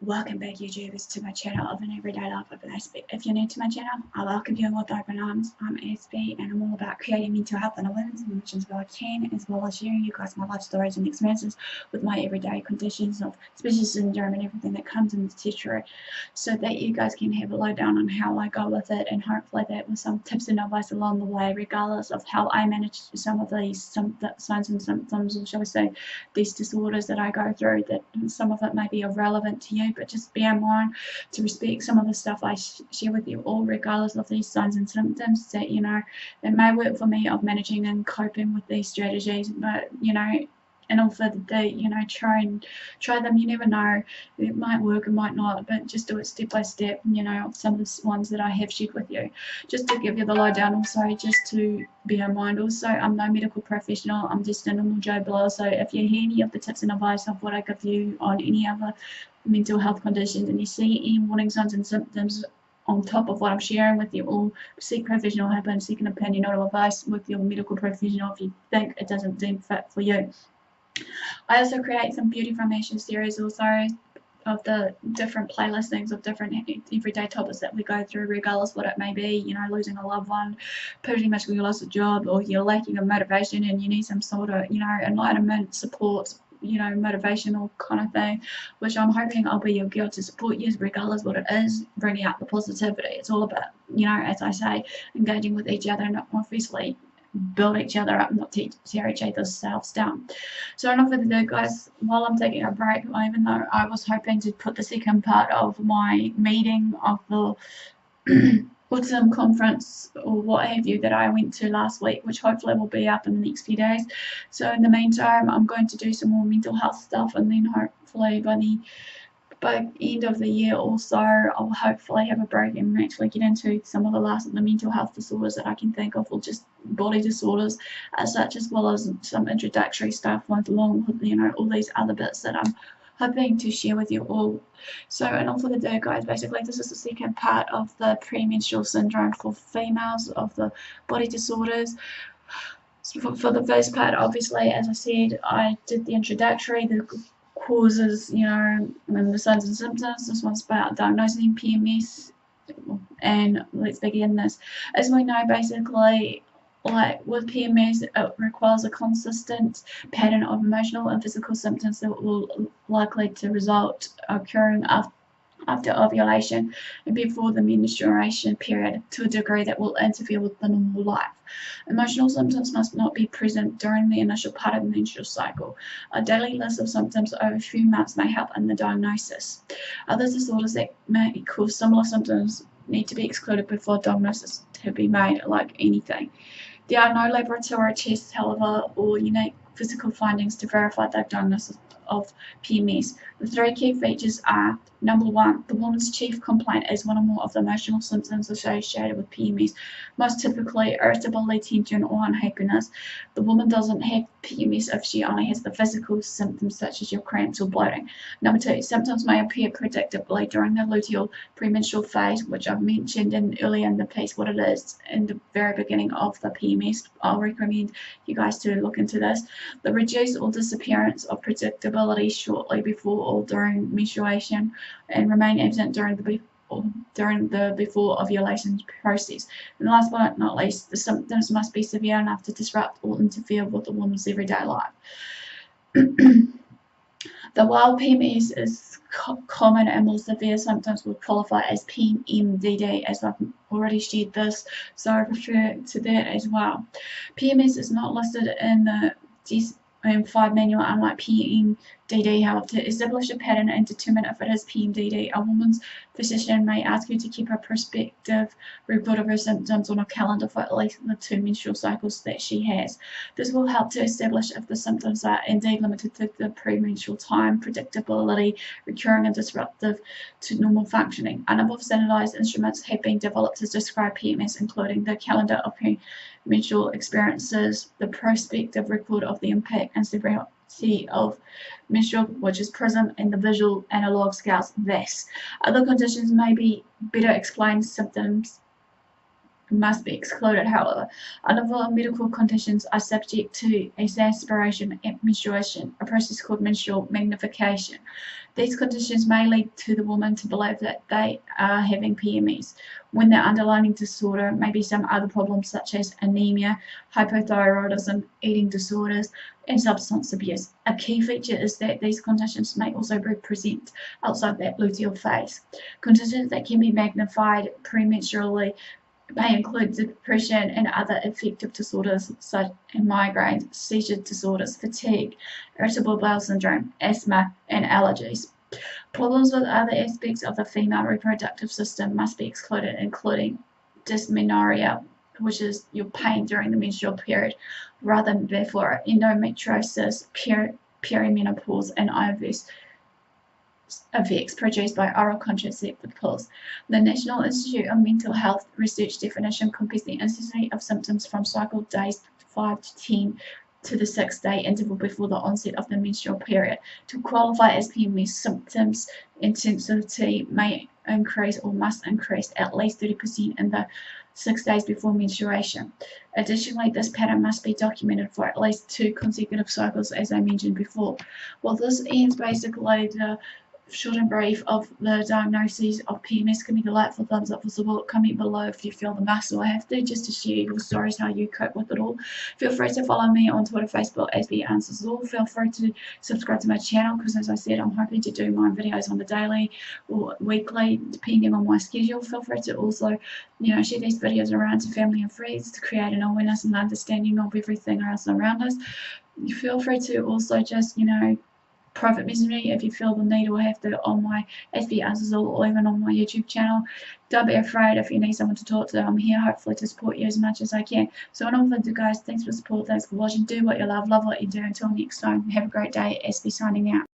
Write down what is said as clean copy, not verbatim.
Welcome back, YouTubers, to my channel of an everyday life of an Aspie. If you're new to my channel, I welcome you with open arms. I'm Aspie, and I'm all about creating mental health and awareness and emotions where I can, as well as sharing you guys my life stories and experiences with my everyday conditions of species syndrome and everything that comes in the territory, so that you guys can have a lowdown on how I go with it, and hopefully that with some tips and advice along the way, regardless of how I manage some of these signs and symptoms, or shall we say, these disorders that I go through. That some of it may be irrelevant to you, but just bear in mind to respect some of the stuff I share with you all, regardless of these signs and symptoms. That it may work for me of managing and coping with these strategies, but in all further ado, try them. You never know, it might work, it might not, but just do it step by step. Some of the ones that I have shared with you, just to give you the lowdown. Also, just to bear in mind, also, I'm no medical professional, I'm just a normal Joe Blow. So if you hear any of the tips and advice of what I give you on any other mental health conditions, and you see any warning signs and symptoms on top of what I'm sharing with you, or seek professional help and seek an opinion or advice with your medical professional if you think it doesn't seem fit for you. I also create some beauty from ashes series also of the different playlistings of different everyday topics that we go through, regardless what it may be. Losing a loved one, pretty much when you lost a job, or you're lacking of motivation and you need some sort of enlightenment, support, motivational kind of thing, which I'm hoping I'll be your girl to support you, regardless what it is, bringing out the positivity. It's all about, as I say, engaging with each other, and obviously build each other up, not tear each other's selves down. So enough of the ado, guys. While I'm taking a break, even though I was hoping to put the second part of my meeting of the autumn conference or what have you that I went to last week, which hopefully will be up in the next few days. So in the meantime, I'm going to do some more mental health stuff, and then hopefully by end of the year also, I'll hopefully have a break and actually get into some of the last of the mental health disorders that I can think of, or just body disorders as such, as well as some introductory stuff along with all these other bits that I'm hoping to share with you all. So enough for the day, guys. Basically, this is the second part of the premenstrual syndrome for females of the body disorders. So for the first part, obviously, as I said, I did the introductory, the causes, and the signs and symptoms. This one's about diagnosing PMS, and let's begin this. As we know, basically, like with PMS, it requires a consistent pattern of emotional and physical symptoms that will likely to result occurring after ovulation and before the menstruation period, to a degree that will interfere with the normal life. Emotional symptoms must not be present during the initial part of the menstrual cycle. A daily list of symptoms over a few months may help in the diagnosis. Other disorders that may cause similar symptoms need to be excluded before diagnosis to be made, like anything. There are no laboratory tests, however, or unique physical findings to verify the diagnosis of PMS. The three key features are: number one, the woman's chief complaint is one or more of the emotional symptoms associated with PMS, most typically irritability, tension, or unhappiness. The woman doesn't have PMS if she only has the physical symptoms such as your cramps or bloating. Number two, symptoms may appear predictably during the luteal premenstrual phase, which I've mentioned earlier in the piece what it is in the very beginning of the PMS. I'll recommend you guys to look into this. The reduce or disappearance of predictability shortly before or during menstruation, and remain absent during the before ovulation process. And last but not least, the symptoms must be severe enough to disrupt or interfere with the woman's everyday life. The while PMS is common and more severe symptoms would qualify as PMDD, as I've already shared this, so I refer to that as well. PMS is not listed in the DSM-5 manual, unlike PMDD. However, to establish a pattern and determine if it is PMDD, a woman's physician may ask you to keep a prospective record of her symptoms on a calendar for at least the 2 menstrual cycles that she has. This will help to establish if the symptoms are indeed limited to the premenstrual time, predictability, recurring and disruptive to normal functioning. A number of standardized instruments have been developed to describe PMS, including the calendar of premenstrual experiences, the prospective record of the impact and severity of menstrual, which is PRISM, and the visual analog scales, VAS. Other conditions may be better explained symptoms must be excluded. However, other medical conditions are subject to exacerbation at menstruation, a process called menstrual magnification. These conditions may lead to the woman to believe that they are having PMS, when the underlying disorder may be some other problems such as anemia, hypothyroidism, eating disorders, and substance abuse. A key feature is that these conditions may also be present outside that luteal phase. Conditions that can be magnified premenstrually may include depression and other affective disorders such as migraines, seizure disorders, fatigue, irritable bowel syndrome, asthma, and allergies. Problems with other aspects of the female reproductive system must be excluded, including dysmenorrhea, which is your pain during the menstrual period rather than before, endometriosis, perimenopause, and IVS effects produced by oral contraceptive pills. The National Institute of Mental Health research definition compares the intensity of symptoms from cycle days 5 to 10 to the 6-day interval before the onset of the menstrual period. To qualify as PMS, symptoms intensity may increase or must increase at least 30% in the 6 days before menstruation. Additionally, this pattern must be documented for at least 2 consecutive cycles, as I mentioned before. Well, this ends basically the short and brief of the diagnosis of PMS. Give me the like for thumbs up for support. Comment below if you feel the muscle I have to, just to share your stories, how you cope with it all. Feel free to follow me on Twitter, Facebook, AspieAnswersAll. Feel free to subscribe to my channel, because as I said, I'm hoping to do my videos on the daily or weekly, depending on my schedule. Feel free to also, share these videos around to family and friends to create an awareness and understanding of everything else around us. You feel free to also just, private message me if you feel the need or have to on my AspieAnswersAll or even on my YouTube channel. Don't be afraid if you need someone to talk to. I'm here hopefully to support you as much as I can. So on all of you guys, thanks for the support, thanks for watching. Do what you love what you do. Until next time, have a great day. Aspie signing out.